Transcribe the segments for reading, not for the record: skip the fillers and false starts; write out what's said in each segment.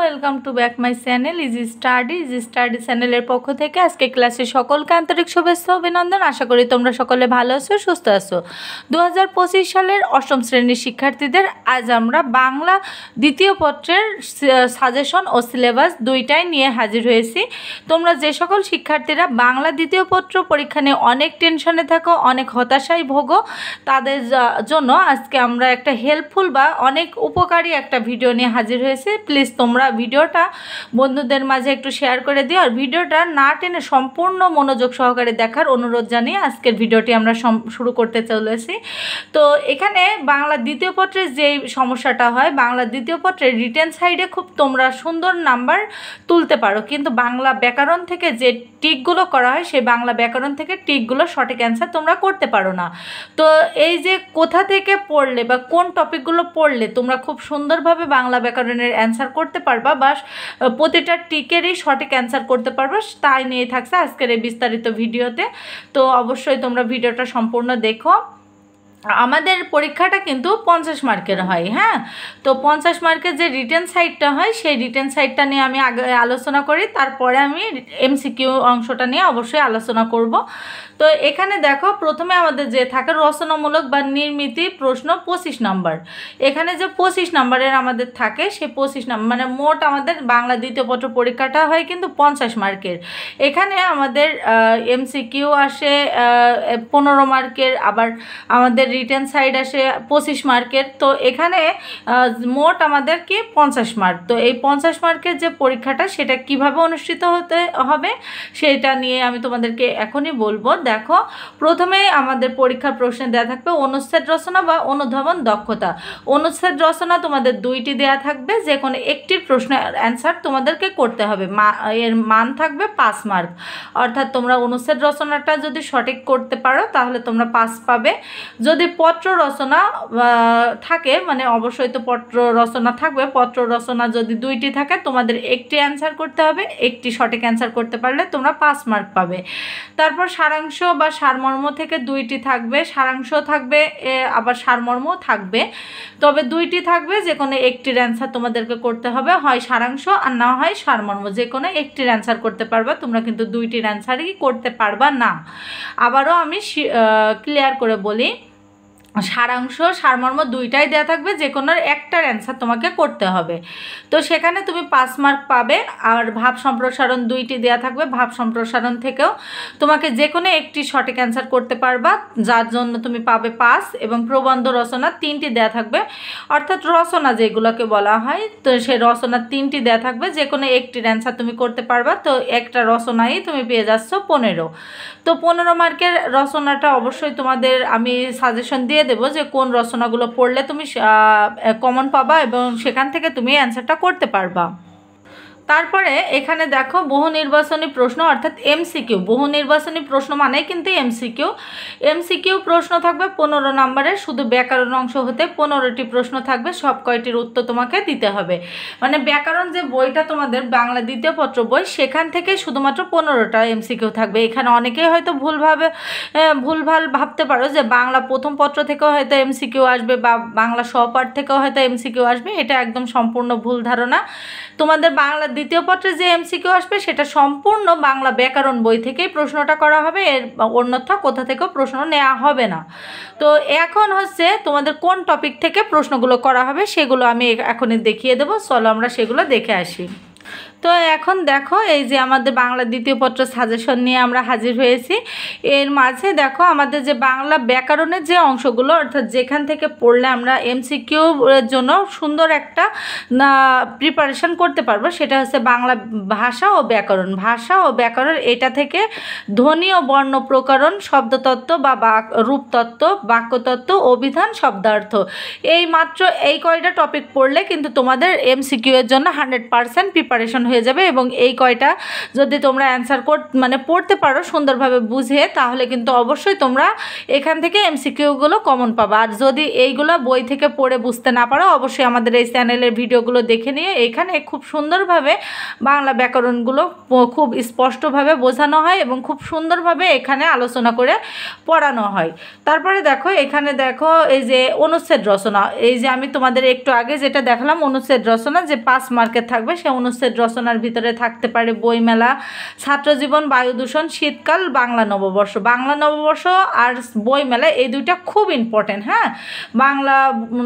Welcome to back my channel easy study চ্যানেলের পক্ষ থেকে আজকে ক্লাসে সকলকে আন্তরিক শুভেচ্ছা অভিনন্দন। আশা করি তোমরা সকলে ভালো আছো, সুস্থ আছো। 2025 সালের অষ্টম শ্রেণীর শিক্ষার্থীদের আজ আমরা বাংলা দ্বিতীয় পত্রের সাজেশন ও সিলেবাস দুইটাই নিয়ে হাজির হয়েছি। তোমরা যে সকল শিক্ষার্থীরা বাংলা দ্বিতীয় পত্র পরীক্ষা নিয়ে অনেক টেনশনে থাকো, অনেক হতাশায় ভোগো, তাদের জন্য আজকে আমরা একটা হেল্পফুল বা অনেক উপকারী একটা ভিডিও নিয়ে হাজির হয়েছি। প্লিজ তোমরা ভিডিওটা বন্ধুদের মাঝে একটু শেয়ার করে দিও, আর ভিডিওটা না টেনে সম্পূর্ণ মনোযোগ সহকারে দেখার অনুরোধ জানিয়ে আজকের ভিডিওটি আমরা শুরু করতে চলেছি। তো এখানে বাংলা দ্বিতীয় পত্রের যে সমস্যাটা হয়, বাংলা দ্বিতীয় পত্রের রিটেন সাইডে খুব তোমরা সুন্দর নাম্বার তুলতে পারো, কিন্তু বাংলা ব্যাকরণ থেকে যে টিকগুলো করা হয় সেই বাংলা ব্যাকরণ থেকে টিকগুলো সঠিক অ্যান্সার তোমরা করতে পারো না। তো এই যে কোথা থেকে পড়লে বা কোন টপিকগুলো পড়লে তোমরা খুব সুন্দরভাবে বাংলা ব্যাকরণের অ্যান্সার করতে পারবা বা প্রতিটা টিকেরই সঠিক অ্যান্সার করতে পারবা, তাই নিয়ে থাকছে আজকের এই বিস্তারিত ভিডিওতে। তো অবশ্যই তোমরা ভিডিওটা সম্পূর্ণ দেখো। আমাদের পরীক্ষাটা কিন্তু 50 মার্কের হয়, হ্যাঁ। তো 50 মার্কের যে রিটেন সাইডটা হয় সেই রিটেন সাইডটা নিয়ে আমি আগে আলোচনা করি, তারপরে আমি এমসিকিউ অংশটা নিয়ে অবশ্যই আলোচনা করব। তো এখানে দেখো, প্রথমে আমাদের যে থাকে রচনামূলক বা নির্মিতি প্রশ্ন 25 নাম্বার। এখানে যে 25 নাম্বারের আমাদের থাকে সেই 25 নাম্বার মানে মোট আমাদের বাংলা দ্বিতীয় পত্র পরীক্ষাটা হয় কিন্তু 50 মার্কের। এখানে আমাদের এমসিকিউ আসে 15 মার্কের, আবার আমাদের রিটেন সাইড আসে 25 মার্কের। তো এখানে মোট আমাদের কি 50 মার্ক। তো এই 50 মার্কের যে পরীক্ষাটা সেটা কিভাবে অনুষ্ঠিত হতে হবে সেটা নিয়ে আমি তোমাদেরকে এখনই বলবো। দেখো, প্রথমে আমাদের পরীক্ষার প্রশ্নে দেওয়া থাকবে অনুচ্ছেদ রচনা বা অনুধাবন দক্ষতা। অনুচ্ছেদ রচনা তোমাদের 2টি দেওয়া থাকবে, যে কোনো একটির প্রশ্নের অ্যান্সার তোমাদেরকে করতে হবে। এর মান থাকবে 5 মার্ক। অর্থাৎ তোমরা অনুচ্ছেদ রচনাটা যদি সঠিক করতে পারো তাহলে তোমরা 5 পাবে। যদি পত্র রচনা থাকে, মানে অবশ্যই তো পত্র রচনা থাকবে, পত্র রচনা যদি 2টি থাকে তোমাদের একটি অ্যান্সার করতে হবে, একটি সঠিক অ্যান্সার করতে পারলে তোমরা 5 মার্ক পাবে। তারপর সারাংশ বা সারমর্ম থেকে 2টি থাকবে, সারাংশ থাকবে আবার সারমর্ম থাকবে, তবে 2টি থাকবে, যে কোনো একটির অ্যান্সার তোমাদেরকে করতে হবে, হয় সারাংশ আর না হয় সারমর্ম, যে কোনো একটির অ্যান্সার করতে পারবা, তোমরা কিন্তু 2টির অ্যান্সারই করতে পারবা না। আবারও আমি ক্লিয়ার করে বলি, সারাংশ সারমর্ম 2টাই দেওয়া থাকবে, যে কোনো একটার অ্যান্সার তোমাকে করতে হবে। তো সেখানে তুমি 5 মার্ক পাবে। আর ভাব সম্প্রসারণ 2টি দেওয়া থাকবে, ভাব সম্প্রসারণ থেকেও তোমাকে যে কোনো একটি সঠিক অ্যান্সার করতে পারবা, যার জন্য তুমি পাবে 5। এবং প্রবন্ধ রচনা 3টি দেওয়া থাকবে, অর্থাৎ রচনা যেগুলোকে বলা হয়, তো সেই রচনা 3টি দেওয়া থাকবে, যে কোনো একটির অ্যান্সার তুমি করতে পারবা। তো একটা রচনাই তুমি পেয়ে যাচ্ছ 15। তো 15 মার্কের রচনাটা অবশ্যই তোমাদের আমি সাজেশন দিয়ে দেবো যে কোন রচনাগুলো পড়লে তুমি কমন পাবা এবং সেখান থেকে তুমি অ্যান্সারটা করতে পারবা। তারপরে এখানে দেখো বহু নির্বাচনী প্রশ্ন অর্থাৎ এমসিকিউ। বহু নির্বাচনী প্রশ্ন মানেই কিন্তু এমসিকিউ। এমসিকিউ প্রশ্ন থাকবে 15 নম্বরের, শুধু ব্যাকরণ অংশ হতে 15টি প্রশ্ন থাকবে, সব কয়টির উত্তর তোমাকে দিতে হবে। মানে ব্যাকরণ যে বইটা তোমাদের বাংলা দ্বিতীয় পত্র বই, সেখান থেকে শুধুমাত্র 15টা এমসিকিউ থাকবে। এখানে অনেকেই হয়তো ভুলভাল ভাবতে পারো যে বাংলা প্রথম পত্র থেকেও হয়তো এমসিকিউ আসবে বা বাংলা সহপাঠ থেকেও হয়তো এমসিকিউ আসবে। এটা একদম সম্পূর্ণ ভুল ধারণা। তোমাদের বাংলা দ্বিতীয় পত্রে যে এমসিকিউ আসবে সেটা সম্পূর্ণ বাংলা ব্যাকরণ বই থেকেই প্রশ্নটা করা হবে, এর অন্যথা কোথা থেকেও প্রশ্ন নেওয়া হবে না। তো এখন হচ্ছে তোমাদের কোন টপিক থেকে প্রশ্নগুলো করা হবে সেগুলো আমি এখনই দেখিয়ে দেবো। চলো আমরা সেগুলো দেখে আসি। তো এখন দেখো, এই যে আমাদের বাংলা দ্বিতীয় পত্র সাজেশন নিয়ে আমরা হাজির হয়েছি। এর মাঝে দেখো আমাদের যে বাংলা ব্যাকরণের যে অংশগুলো, অর্থাৎ যেখান থেকে পড়লে আমরা এমসিকিউ এর জন্য সুন্দর একটা প্রিপারেশন করতে পারবো, সেটা হচ্ছে বাংলা ভাষা ও ব্যাকরণ। ভাষা ও ব্যাকরণ, এটা থেকে ধ্বনি ও বর্ণ প্রকরণ, শব্দতত্ত্ব বা রূপতত্ত্ব, বাক্যতত্ত্ব, অভিধান, শব্দার্থ, এই মাত্র এই কয়টা টপিক পড়লে কিন্তু তোমাদের এমসিকিউ এর জন্য 100% প্রিপারেশন হয়ে যাবে। এবং এই কয়টা যদি তোমরা অ্যান্সার মানে পড়তে পারো সুন্দরভাবে বুঝে, তাহলে কিন্তু অবশ্যই তোমরা এখান থেকে এমসিকিউগুলো কমন পাবা। আর যদি এইগুলো বই থেকে পড়ে বুঝতে না পারো, অবশ্যই আমাদের এই চ্যানেলের ভিডিওগুলো দেখে নিয়ে এখানে খুব সুন্দরভাবে বাংলা ব্যাকরণগুলো খুব স্পষ্টভাবে বোঝানো হয় এবং খুব সুন্দরভাবে এখানে আলোচনা করে পড়ানো হয়। তারপরে দেখো এখানে দেখো এই যে অনুচ্ছেদ রচনা, এই যে আমি তোমাদের একটু আগে যেটা দেখালাম অনুচ্ছেদ রচনা যে 5 মার্কের থাকবে, সে অনুচ্ছেদ রচনার ভিতরে থাকতে পারে বইমেলা, ছাত্রজীবন, বায়ু দূষণ, শীতকাল, বাংলা নববর্ষ। বাংলা নববর্ষ আর বইমেলা এই দুইটা খুব ইম্পর্টেন্ট। হ্যাঁ, বাংলা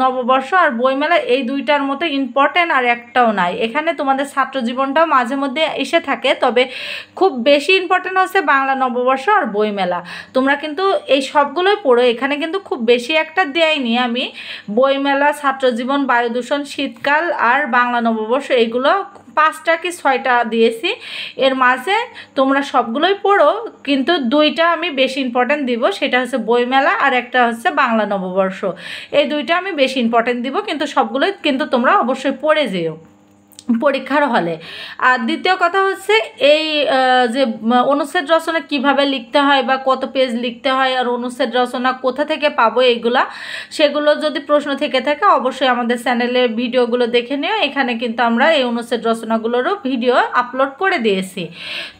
নববর্ষ আর বইমেলা এই দুইটার মতো ইম্পর্টেন্ট আর একটাও নাই। এখানে তোমাদের ছাত্রজীবনটাও মাঝে মধ্যে এসে থাকে, তবে খুব বেশি ইম্পর্টেন্ট হচ্ছে বাংলা নববর্ষ আর বইমেলা। তোমরা কিন্তু এই সবগুলোই পড়ো, এখানে কিন্তু খুব বেশি একটা দেয়নি আমি। বইমেলা, ছাত্রজীবন, বায়ু দূষণ, শীতকাল আর বাংলা নববর্ষ এইগুলো 5টা কি 6টা দিয়েছি। এর মাঝে তোমরা সবগুলোই পড়ো, কিন্তু 2টা আমি বেশি ইম্পর্টেন্ট দিব, সেটা হচ্ছে বইমেলা আর একটা হচ্ছে বাংলা নববর্ষ। এই 2টা আমি বেশি ইম্পর্টেন্ট দিব, কিন্তু সবগুলোই কিন্তু তোমরা অবশ্যই পড়ে যেও পরীক্ষার হলে। আর দ্বিতীয় কথা হচ্ছে এই যে অনুচ্ছেদ রচনা কিভাবে লিখতে হয় বা কত পেজ লিখতে হয় আর অনুচ্ছেদ রচনা কোথা থেকে পাবো এইগুলা, সেগুলো যদি প্রশ্ন থেকে থাকে অবশ্যই আমাদের চ্যানেলের ভিডিওগুলো দেখে নিও। এখানে কিন্তু আমরা এই অনুচ্ছেদ রচনাগুলোরও ভিডিও আপলোড করে দিয়েছি।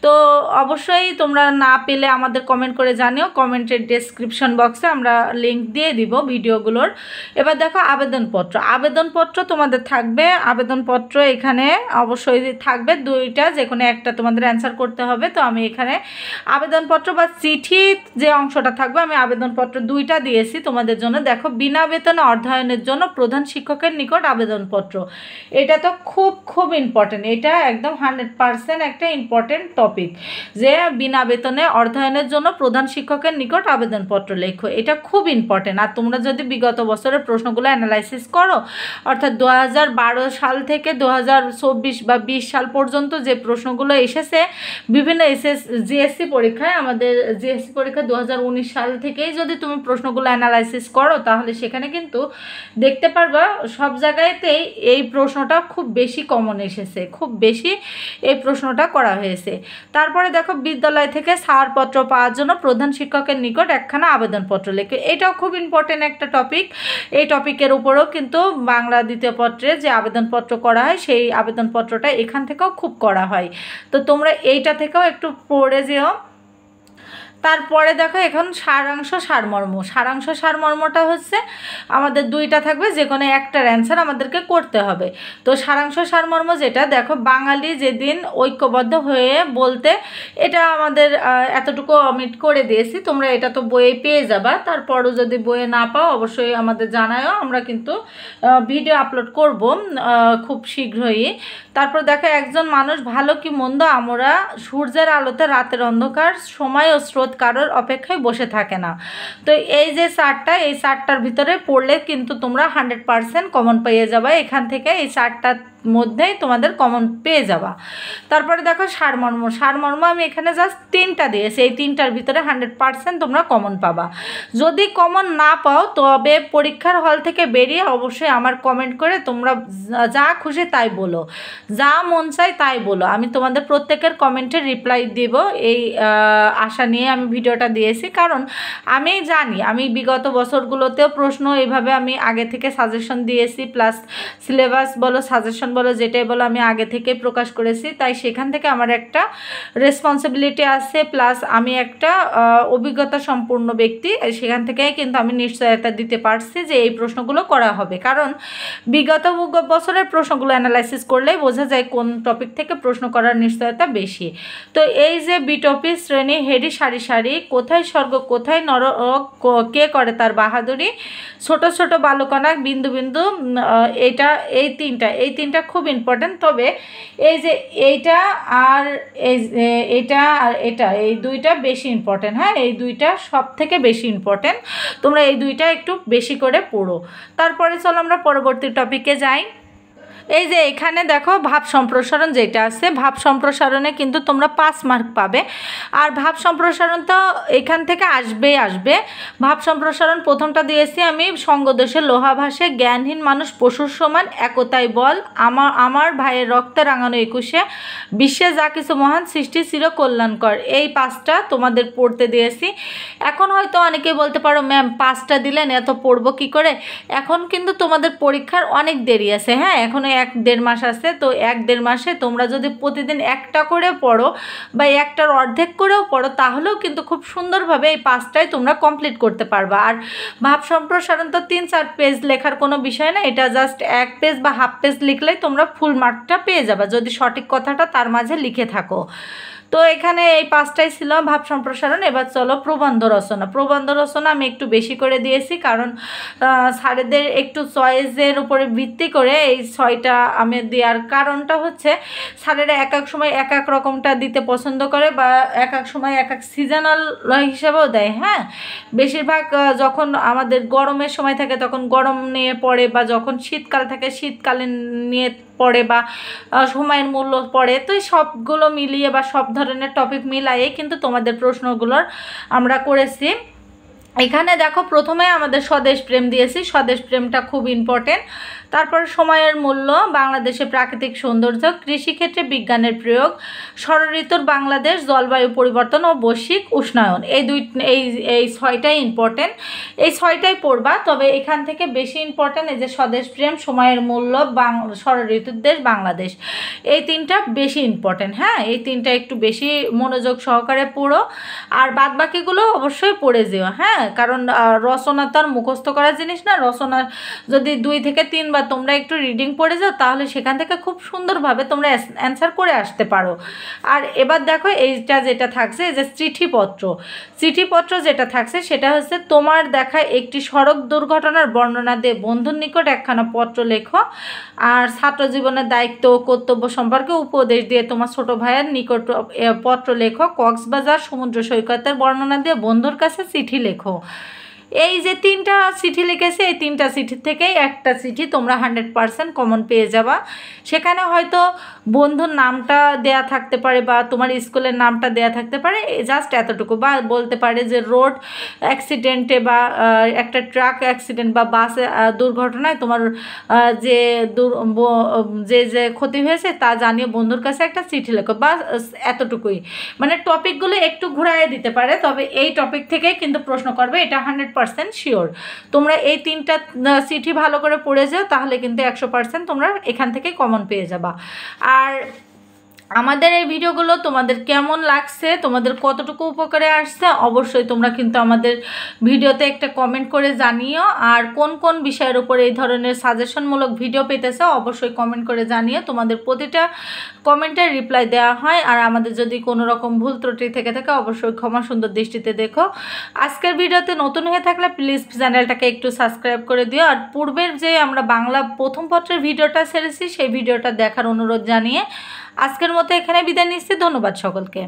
তো অবশ্যই তোমরা না পেলে আমাদের কমেন্ট করে জানিও, কমেন্টের ডেসক্রিপশন বক্সে আমরা লিঙ্ক দিয়ে দিব ভিডিওগুলোর। এবার দেখো আবেদনপত্র। আবেদনপত্র তোমাদের থাকবে, আবেদনপত্র এখানে অবশ্যই থাকবে 2টা, যে কোনো একটা তোমাদের অ্যান্সার করতে হবে। তো আমি এখানে আবেদনপত্র বা চিঠি যে অংশটা থাকবে, আমি আবেদনপত্র 2টা দিয়েছি তোমাদের জন্য। দেখো, বিনা বেতনে অধ্যয়নের জন্য প্রধান শিক্ষকের নিকট আবেদনপত্র। এটা তো খুব ইম্পর্টেন্ট, এটা একদম 100% একটা ইম্পর্টেন্ট টপিক, যে বিনা বেতনে অধ্যয়নের জন্য প্রধান শিক্ষকের নিকট আবেদনপত্র লেখো। এটা খুব ইম্পর্টেন্ট। আর তোমরা যদি বিগত বছরের প্রশ্নগুলো অ্যানালাইসিস করো, অর্থাৎ 2012 সাল থেকে 2024 বা 20 সাল পর্যন্ত যে প্রশ্নগুলো এসেছে বিভিন্ন জিএসসি পরীক্ষায়, আমাদের জিএসসি পরীক্ষা 2019 সাল থেকেই যদি তুমি প্রশ্নগুলো অ্যানালাইসিস করো, তাহলে সেখানে কিন্তু দেখতে পারবা সব জায়গাতেই এই প্রশ্নটা খুব বেশি কমন এসেছে, খুব বেশি এই প্রশ্নটা করা হয়েছে। তারপরে দেখো, বিদ্যালয় থেকে ছাড়পত্র পাওয়ার জন্য প্রধান শিক্ষকের নিকট একখানা আবেদনপত্র লেখো। এটাও খুব ইম্পর্টেন্ট একটা টপিক। এই টপিকের উপরেও কিন্তু বাংলা দ্বিতীয় পত্রে যে আবেদনপত্র করা হয়, সেই আবেদনপত্রটা এখান থেকেও খুব করা হয়। তো তোমরা এইটা থেকেও একটু পড়ে যেও। তারপরে দেখো এখন সারাংশ সারমর্ম। সারাংশ সারমর্মটা হচ্ছে আমাদের 2টা থাকবে, যে কোনো একটার অ্যান্সার আমাদেরকে করতে হবে। তো সারাংশ সারমর্ম যেটা, দেখো বাঙালি যেদিন ঐক্যবদ্ধ হয়ে বলতে, এটা আমাদের এতটুকু অমিট করে দিয়েছি, তোমরা এটা তো বইয়ে পেয়ে যাবা। তারপরও যদি বইয়ে না পাও অবশ্যই আমাদের জানায়ও, আমরা কিন্তু ভিডিও আপলোড করব খুব শীঘ্রই। তারপর দেখো, একজন মানুষ ভালো কি মন্দ আমরা সূর্যের আলোতে রাতের অন্ধকার সময় ও স্রোত কারোর অপেক্ষায় বসে থাকে না। তো এই যে চারটা, এই চারটার ভিতরে পড়লে কিন্তু তোমরা 100% কমন পেয়ে যাবে। এখান থেকে এই চারটার মধ্যেই তোমাদের কমন পেয়ে যাবা। তারপরে দেখো সারমর্ম। সারমর্ম আমি এখানে জাস্ট 3টা দিয়েছি, এই 3টার ভিতরে 100% তোমরা কমন পাবা। যদি কমন না পাও, তবে পরীক্ষার হল থেকে বেরিয়ে অবশ্যই আমার কমেন্ট করে তোমরা যা খুশি তাই বলো, যা মন চাই তাই বলো। আমি তোমাদের প্রত্যেকের কমেন্টে রিপ্লাই দেব, এই আশা নিয়ে আমি ভিডিওটা দিয়েছি। কারণ আমি জানি, আমি বিগত বছরগুলোতেও প্রশ্ন এইভাবে আমি আগে থেকে সাজেশন দিয়েছি, প্লাস সিলেবাস বলো, সাজেশন বলো, যেটাই বলো আমি আগে থেকে প্রকাশ করেছি। তাই সেখান থেকে আমার একটা রেসপন্সিবিলিটি আছে, প্লাস আমি একটা অভিজ্ঞতা সম্পূর্ণ ব্যক্তি, সেখান থেকেই কিন্তু আমি নিশ্চয়তা দিতে পারছি যে এই প্রশ্নগুলো করা হবে। কারণ বিগত বছরের প্রশ্নগুলো অ্যানালাইসিস করলেই বোঝা যায় কোন টপিক থেকে প্রশ্ন করার নিশ্চয়তা বেশি। তো এই যে বিটপি শ্রেণী, হেডি সারি সারি, কোথায় স্বর্গ কোথায় নরক, কে করে তার বাহাদুরি, ছোট ছোট বালকণা, বিন্দু বিন্দু, এই তিনটা খুব ইম্পর্টেন্ট। তবে এই যে এইটা আর এইটা আর এটা, এই 2টা বেশি ইম্পর্টেন্ট। হ্যাঁ, এই 2টা সব থেকে বেশি ইম্পর্টেন্ট, তোমরা এই 2টা একটু বেশি করে পড়ো। তারপরে চলো আমরা পরবর্তী টপিকে যাই। এই যে এখানে দেখো ভাব সম্প্রসারণ যেটা আছে, ভাব সম্প্রসারণে কিন্তু তোমরা 5 মার্ক পাবে। আর ভাব সম্প্রসারণ তো এখান থেকে আসবে। ভাব সম্প্রসারণ প্রথমটা দিয়েছি আমি, সঙ্গদোষে লোহা ভাসে, জ্ঞানহীন মানুষ পশুর সমান, একতাই বল, আমার ভাইয়ের রক্তে রাঙানো 21-এ, বিশ্বে যা কিছু মহান সৃষ্টি চির কল্যাণকর। এই 5টা তোমাদের পড়তে দিয়েছি। এখন হয়তো অনেকেই বলতে পারো ম্যাম 5টা দিলেন, এত পড়বো কি করে? এখন কিন্তু তোমাদের পরীক্ষার অনেক দেরি আছে, হ্যাঁ, এখনও 1-1.5 মাস আছে। তো 1-1.5 মাসে তোমরা যদি প্রতিদিন একটা করে পড়ো বা একটার অর্ধেক করেও পড়ো, তাহলেও কিন্তু খুব সুন্দরভাবে এই 5টাই তোমরা কমপ্লিট করতে পারবা। আর ভাব সম্প্রসারণ তো 3-4 পেজ লেখার কোনো বিষয় না, এটা জাস্ট 1 পেজ বা হাফ পেজ লিখলেই তোমরা ফুল মার্কটা পেয়ে যাবে যদি সঠিক কথাটা তার মাঝে লিখে থাকো। তো এখানে এই 5টাই ছিল ভাব সম্প্রসারণ। এবার চলো প্রবন্ধ রচনা। প্রবন্ধ রচনা আমি একটু বেশি করে দিয়েছি, কারণ স্যারেদের একটু চয়েসের উপরে ভিত্তি করে এই 6টা আমি দেওয়ার কারণটা হচ্ছে স্যারেরা এক এক সময় এক এক রকমটা দিতে পছন্দ করে বা এক এক সময় এক এক সিজনাল হিসাবেও দেয়। হ্যাঁ, বেশিরভাগ যখন আমাদের গরমের সময় থাকে তখন গরম নিয়ে পড়ে, বা যখন শীতকাল থাকে শীতকালীন নিয়ে পড়ে, বা সময়ের মূল্য পড়ে। তো সবগুলো মিলিয়ে বা সব ধরনের টপিক মিলাইয়ে কিন্তু তোমাদের প্রশ্নগুলোর আমরা করেছি। এখানে দেখো প্রথমে আমাদের স্বদেশ প্রেম দিয়েছি, স্বদেশ প্রেমটা খুব ইম্পর্টেন্ট। তারপর সময়ের মূল্য, বাংলাদেশে প্রাকৃতিক সৌন্দর্য, কৃষিক্ষেত্রে বিজ্ঞানের প্রয়োগ, ষড়ঋতুর বাংলাদেশ, জলবায়ু পরিবর্তন ও বৈশ্বিক উষ্ণায়ন। এই 6টাই ইম্পর্টেন্ট, এই 6টাই পড়বা। তবে এখান থেকে বেশি ইম্পর্টেন্ট এই যে স্বদেশ প্রেম, সময়ের মূল্য, ষড়ঋতুর দেশ, বাংলাদেশ, এই 3টা বেশি ইম্পর্টেন্ট। হ্যাঁ, এই 3টা একটু বেশি মনোযোগ সহকারে পড়ো, আর বাদ বাকিগুলো অবশ্যই পড়ে যেও। হ্যাঁ, কারণ রচনা তো আর মুখস্থ করার জিনিস না। রচনা যদি 2 থেকে 3 বার তোমরা একটু রিডিং পড়ে যাও, তাহলে সেখান থেকে খুব সুন্দরভাবে তোমরা অ্যান্সার করে আসতে পারো। আর এবার দেখো এইটা যেটা থাকছে, এই যে চিঠিপত্র যেটা থাকছে সেটা হচ্ছে তোমার দেখা একটি সড়ক দুর্ঘটনার বর্ণনা দিয়ে বন্ধুর নিকট একখানা পত্র লেখো। আর ছাত্র জীবনের দায়িত্ব ও কর্তব্য সম্পর্কে উপদেশ দিয়ে তোমার ছোট ভাইয়ের নিকট পত্র লেখো। কক্সবাজার সমুদ্র সৈকতের বর্ণনা দিয়ে বন্ধুর কাছে চিঠি লেখো। এই যে 3টা চিঠি লিখেছে, এই 3টা চিঠির থেকেই একটা চিঠি তোমরা 100% কমন পেয়ে যাবা। সেখানে হয়তো বন্ধুর নামটা দেয়া থাকতে পারে বা তোমার স্কুলের নামটা দেয়া থাকতে পারে, জাস্ট এতটুকু। বা বলতে পারে যে রোড অ্যাক্সিডেন্টে বা একটা ট্রাক অ্যাক্সিডেন্ট বা বাস দুর্ঘটনায় তোমার যে ক্ষতি হয়েছে তা জানিয়ে বন্ধুর কাছে একটা চিঠি লেখো, বা এতটুকুই। মানে টপিকগুলো একটু ঘুরাইয়ে দিতে পারে, তবে এই টপিক থেকেই কিন্তু প্রশ্ন করবে, এটা 100% শিওর। তোমরা এই 3টা চিঠি ভালো করে পড়ে যাও, তাহলে কিন্তু 100% তোমরা এখান থেকে কমন পেয়ে যাবা। আর আমাদের এই ভিডিওগুলো তোমাদের কেমন লাগছে, তোমাদের কতটুকু উপকারে আসছে, অবশ্যই তোমরা কিন্তু আমাদের ভিডিওতে একটা কমেন্ট করে জানিও। আর কোন কোন বিষয়ের উপর এই ধরনের সাজেশনমূলক ভিডিও পেতেছো অবশ্যই কমেন্ট করে জানিও। তোমাদের প্রতিটা কমেন্টের রিপ্লাই দেওয়া হয়। আর আমাদের যদি কোনো রকম ভুল ত্রুটি থেকে থাকে অবশ্যই ক্ষমা সুন্দর দৃষ্টিতে দেখো। আজকের ভিডিওতে নতুন হয়ে থাকলে প্লিজ চ্যানেলটাকে একটু সাবস্ক্রাইব করে দিও। আর পূর্বের যে আমরা বাংলা প্রথম পত্রের ভিডিওটা ছেড়েছি সেই ভিডিওটা দেখার অনুরোধ জানিয়ে আজকের মতো এখানে বিদায় নিচ্ছি। ধন্যবাদ সকলকে।